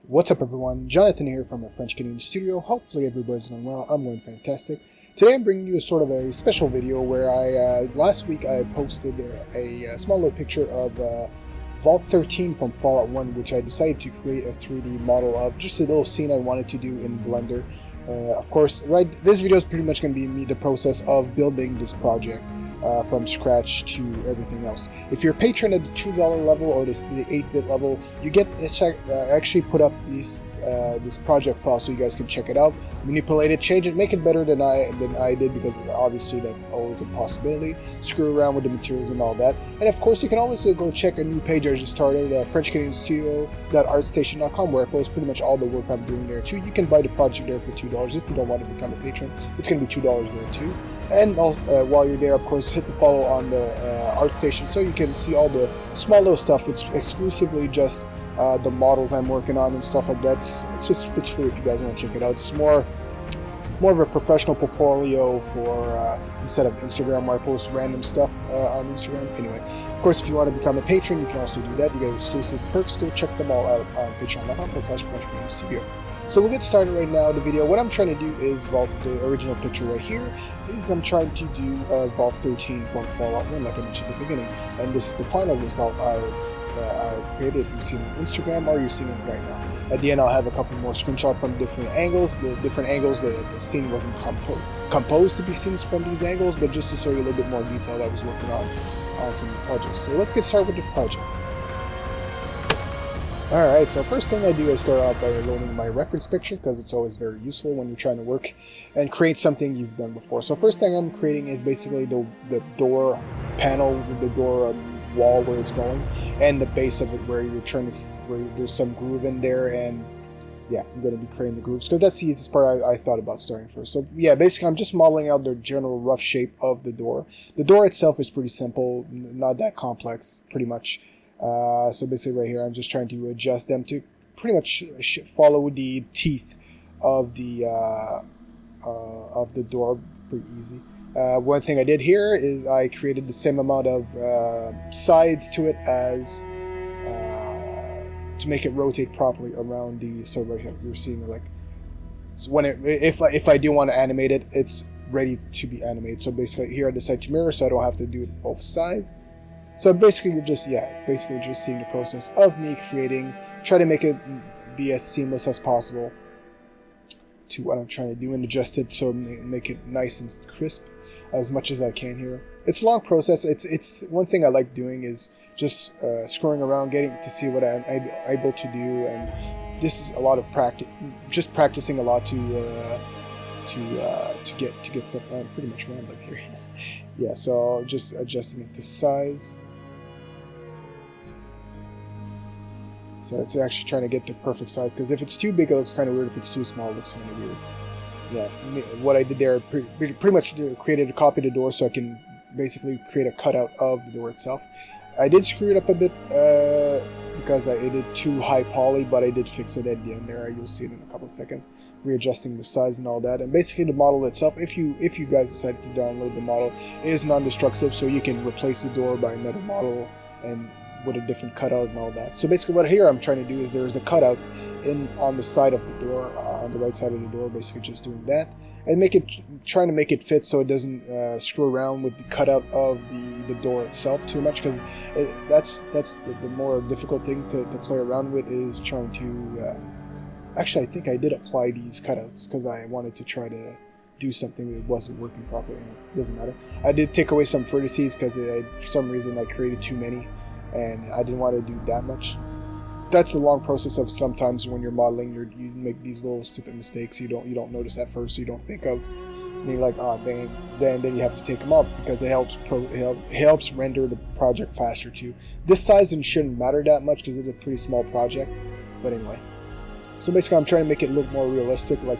What's up everyone, Jonathan here from a French Canadian studio. Hopefully everybody's doing well. I'm doing fantastic. Today I'm bringing you a sort of a special video where last week I posted a small little picture of Vault 13 from Fallout 1, which I decided to create a 3D model of, just a little scene I wanted to do in Blender. Of course, this video is pretty much going to be the process of building this project. From scratch to everything else. If you're a patron at the $2 level or the 8-bit level, you get actually put up this project file so you guys can check it out, manipulate it, change it, make it better than I did, because obviously that's always a possibility. Screw around with the materials and all that. And of course, you can always go check a new page I just started, FrenchCanadianStudio.artstation.com, where I post pretty much all the work I'm doing there too. You can buy the project there for $2 if you don't want to become a patron. It's going to be $2 there too. And also, while you're there, of course, hit the follow on the ArtStation so you can see all the small little stuff. It's exclusively just the models I'm working on and stuff like that. It's free if you guys want to check it out. It's more of a professional portfolio for instead of Instagram where I post random stuff on Instagram. Anyway, of course, if you want to become a patron, you can also do that. You get exclusive perks. Go check them all out on patreon.com/FrenchCanadianStudio. So we'll get started right now. The video, what I'm trying to do is the original picture right here is I'm trying to do Vault 13 from Fallout 1, like I mentioned at the beginning. And this is the final result I've created. If you've seen it on Instagram or you're seeing it right now. At the end, I'll have a couple more screenshots from different angles. The scene wasn't composed to be seen from these angles, but just to show you a little bit more detail I was working on some of the projects. So let's get started with the project. Alright, so first thing I do is start out by loading my reference picture, because it's always very useful when you're trying to work and create something you've done before. So first thing I'm creating is basically the door panel, the door wall where it's going, and the base of it where there's some groove in there, and yeah, I'm going to be creating the grooves, because that's the easiest part I thought about starting first. So yeah, basically I'm just modeling out the general rough shape of the door. The door itself is pretty simple, not that complex, pretty much. So basically right here I'm just trying to adjust them to pretty much follow the teeth of the door, pretty easy. One thing I did here is I created the same amount of sides to it as to make it rotate properly around the, so right here you're seeing like, so when if I do want to animate it, it's ready to be animated. So basically here I decide to mirror so I don't have to do it both sides. So basically you're just seeing the process of me try to make it be as seamless as possible to what I'm trying to do, and adjust it so make it nice and crisp as much as I can here. It's a long process. It's one thing I like doing is just screwing around, getting to see what I'm able to do, and this is a lot of practice, just practicing a lot to get stuff done. Pretty much rambling here. Yeah, so just adjusting it to size. So it's actually trying to get the perfect size, because if it's too big it looks kind of weird, if it's too small it looks kind of weird. Yeah, what I did there, pretty much created a copy of the door so I can basically create a cutout of the door itself. I did screw it up a bit because I did too high poly, but I did fix it at the end there. You'll see it in a couple of seconds. Readjusting the size and all that, and basically the model itself, if you guys decided to download the model, is non-destructive, so you can replace the door by another model and with a different cutout and all that. So basically what here I'm trying to do is there's a cutout on the side of the door, on the right side of the door, basically just doing that, and trying to make it fit so it doesn't screw around with the cutout of the door itself too much, because that's the more difficult thing to play around with, is trying to actually, I think I did apply these cutouts because I wanted to try to do something that wasn't working properly. It doesn't matter. I did take away some vertices because for some reason I created too many, and I didn't want to do that much. So that's the long process of sometimes when you're modeling, you make these little stupid mistakes. You don't notice at first, so you don't think of. And you're like, oh dang, then you have to take them up, because it helps render the project faster too. This size shouldn't matter that much because it's a pretty small project, but anyway. So basically I'm trying to make it look more realistic, like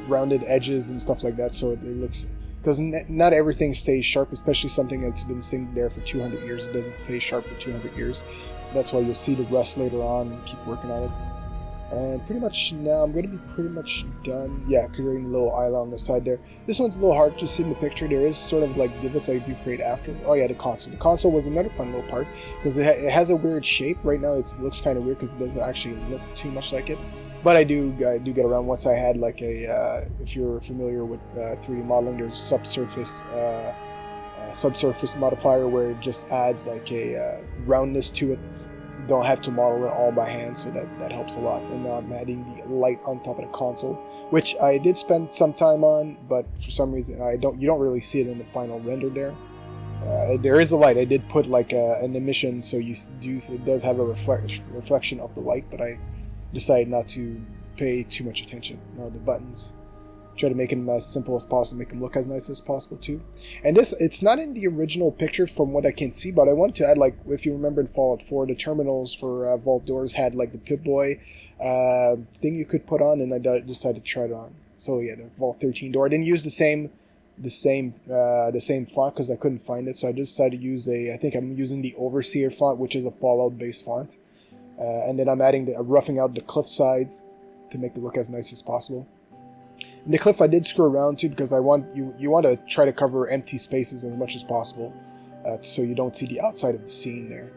rounded edges and stuff like that, so it looks, because not everything stays sharp, especially something that's been sitting there for 200 years. It doesn't stay sharp for 200 years. That's why you'll see the rust later on and keep working on it. And pretty much now I'm going to be pretty much done. Yeah, creating a little island on the side there. This one's a little hard to see in the picture. There is sort of like divots I do create after. Oh yeah, the console. The console was another fun little part because it has a weird shape. Right now it looks kind of weird because it doesn't actually look too much like it. But I do get around once I had like a, if you're familiar with 3D modeling, there's subsurface modifier where it just adds like a roundness to it. You don't have to model it all by hand, so that helps a lot. And now I'm adding the light on top of the console, which I did spend some time on, but for some reason you don't really see it in the final render there. There is a light. I did put like an emission, so it does have a reflection of the light, but I decided not to pay too much attention. Now the buttons, try to make them as simple as possible, make them look as nice as possible too. And it's not in the original picture from what I can see, but I wanted to add, like, if you remember in Fallout 4, the terminals for Vault doors had like the Pip-Boy thing you could put on, and I decided to try it on. So yeah, the Vault 13 door. I didn't use the same font because I couldn't find it, so I just decided to use I think I'm using the Overseer font, which is a Fallout based font. And then I'm adding roughing out the cliff sides to make it look as nice as possible. And the cliff I did screw around too, because you want to try to cover empty spaces as much as possible, so you don't see the outside of the scene there.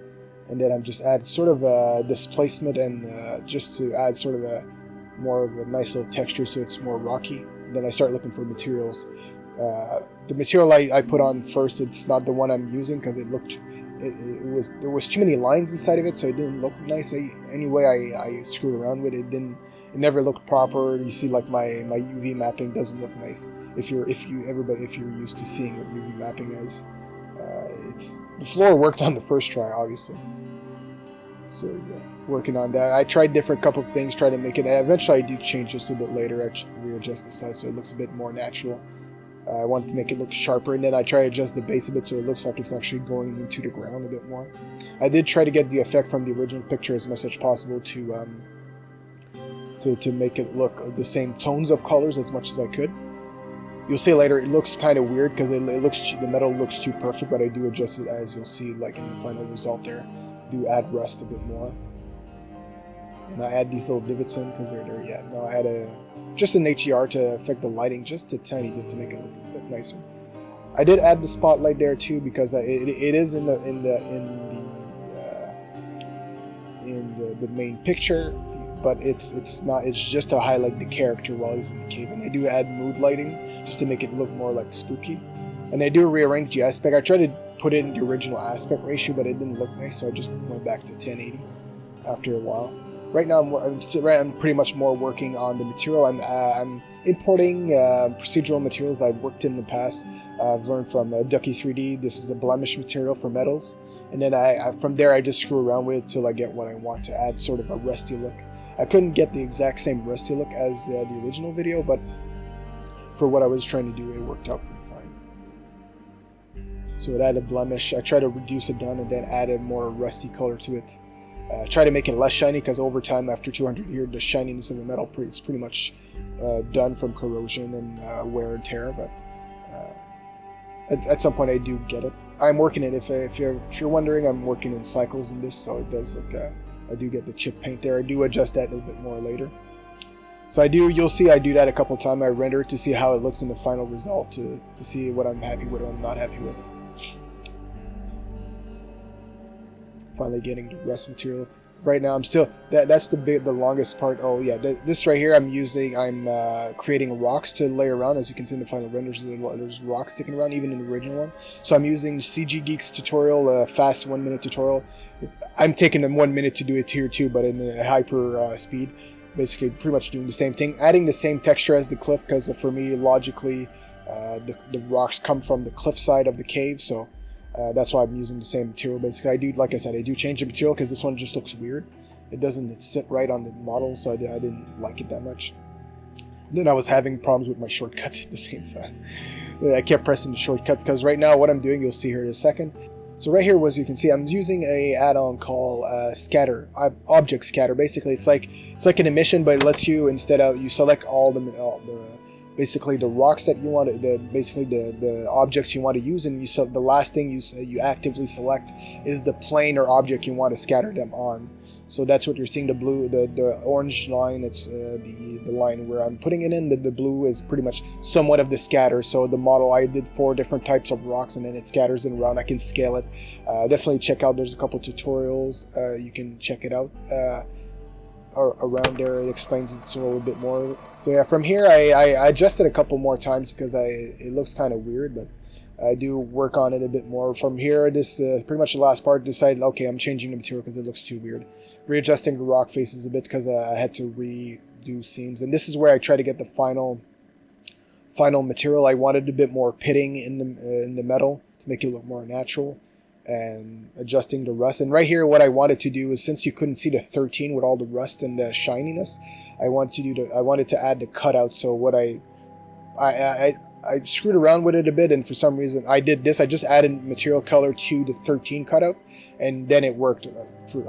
And then I'm just add sort of a displacement and just to add sort of more of a nice little texture, so it's more rocky. And then I start looking for materials. The material I put on first, it's not the one I'm using because there was too many lines inside of it, so it didn't look nice. Anyway, I screwed around with it. It never looked proper. You see, like my UV mapping doesn't look nice. If you're used to seeing what UV mapping is, the floor worked on the first try, obviously. So yeah, working on that. I tried couple of things, try to make it. Eventually, I do change just a bit later. I readjust the size so it looks a bit more natural. I wanted to make it look sharper, and then I try to adjust the base a bit so it looks like it's actually going into the ground a bit more. I did try to get the effect from the original picture as much as possible to make it look the same tones of colors as much as I could. You'll see later it looks kind of weird because the metal looks too perfect, but I do adjust it, as you'll see like in the final result there. Do add rust a bit more, and I add these little divots in because they're there. Yeah, no, I add just an HDR to affect the lighting just a tiny bit to make it look a bit nicer. I did add the spotlight there too because it is in the main picture, but it's not. It's just to highlight the character while he's in the cave. And I do add mood lighting just to make it look more like spooky. And I do rearrange the aspect. I tried to put it in the original aspect ratio, but it didn't look nice, so I just went back to 1080 after a while. Right now, I'm pretty much more working on the material. I'm importing procedural materials I've worked in the past. I've learned from Ducky 3D. This is a blemish material for metals, and then from there I just screw around with it till I get what I want to add, sort of a rusty look. I couldn't get the exact same rusty look as the original video, but for what I was trying to do, it worked out pretty fine. So it added blemish. I try to reduce it down and then add a more rusty color to it. Try to make it less shiny because over time, after 200 years, the shininess of the metal is pretty much done from corrosion and wear and tear. But at some point, I do get it. I'm working it. If you're wondering, I'm working in cycles in this, so it does look. I do get the chip paint there. I do adjust that a little bit more later. So you'll see I do that a couple times. I render it to see how it looks in the final result to see what I'm happy with, what I'm not happy with. Finally getting the rust material. Right now I'm still that's the longest part. Oh yeah, this right here I'm creating rocks to lay around. As you can see in the final renders, there's rocks sticking around even in the original one. So I'm using CG Geek's tutorial, fast 1 minute tutorial. I'm taking them 1 minute to do it here too, but in a hyper speed. Basically pretty much doing the same thing, adding the same texture as the cliff, because for me logically the rocks come from the cliff side of the cave, so that's why I'm using the same material. Basically, like I said, I do change the material because this one just looks weird. It doesn't sit right on the model, so I didn't like it that much. And then I was having problems with my shortcuts at the same time. I kept pressing the shortcuts because right now what I'm doing, you'll see here in a second. So right here, as you can see, I'm using a add-on called Scatter, Object Scatter. Basically, it's like an emission, but it lets you, instead of, you select all basically the rocks that you want, the objects you want to use, and the last thing you actively select is the plane or object you want to scatter them on. So that's what you're seeing. The orange line, it's the line where I'm putting it in. The blue is pretty much somewhat of the scatter. So the model, I did 4 different types of rocks, and then it scatters it around. I can scale it. Definitely check out. There's a couple tutorials. You can check it out. around there, it explains it a little bit more. So yeah, from here I adjusted a couple more times because it looks kind of weird, but I do work on it a bit more. From here, this pretty much the last part, decided, okay, I'm changing the material because it looks too weird. Readjusting the rock faces a bit because I had to redo seams, and this is where I try to get the final material. I wanted a bit more pitting in the metal to make it look more natural, and adjusting the rust. And right here, what I wanted to do is, since you couldn't see the 13 with all the rust and the shininess, I wanted to add the cutout. So what I screwed around with it a bit, and for some reason I did this. I just added material color to the 13 cutout, and then it worked.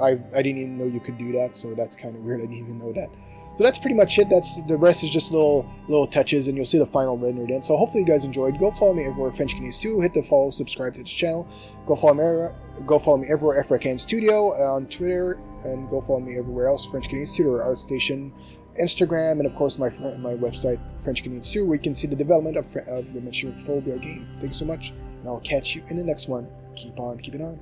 I didn't even know you could do that, so that's kind of weird. I didn't even know that. So that's pretty much it. The rest is just little touches, and you'll see the final render then. So hopefully you guys enjoyed. Go follow me everywhere, French Canadian Studio. Hit the follow, subscribe to this channel. Go follow me everywhere, African Studio on Twitter, and go follow me everywhere else, French Canadian Studio or ArtStation, Instagram, and of course my website, French Canadian Studio, where you can see the development of the Dementophobia game. Thank you so much, and I'll catch you in the next one. Keep on keeping on.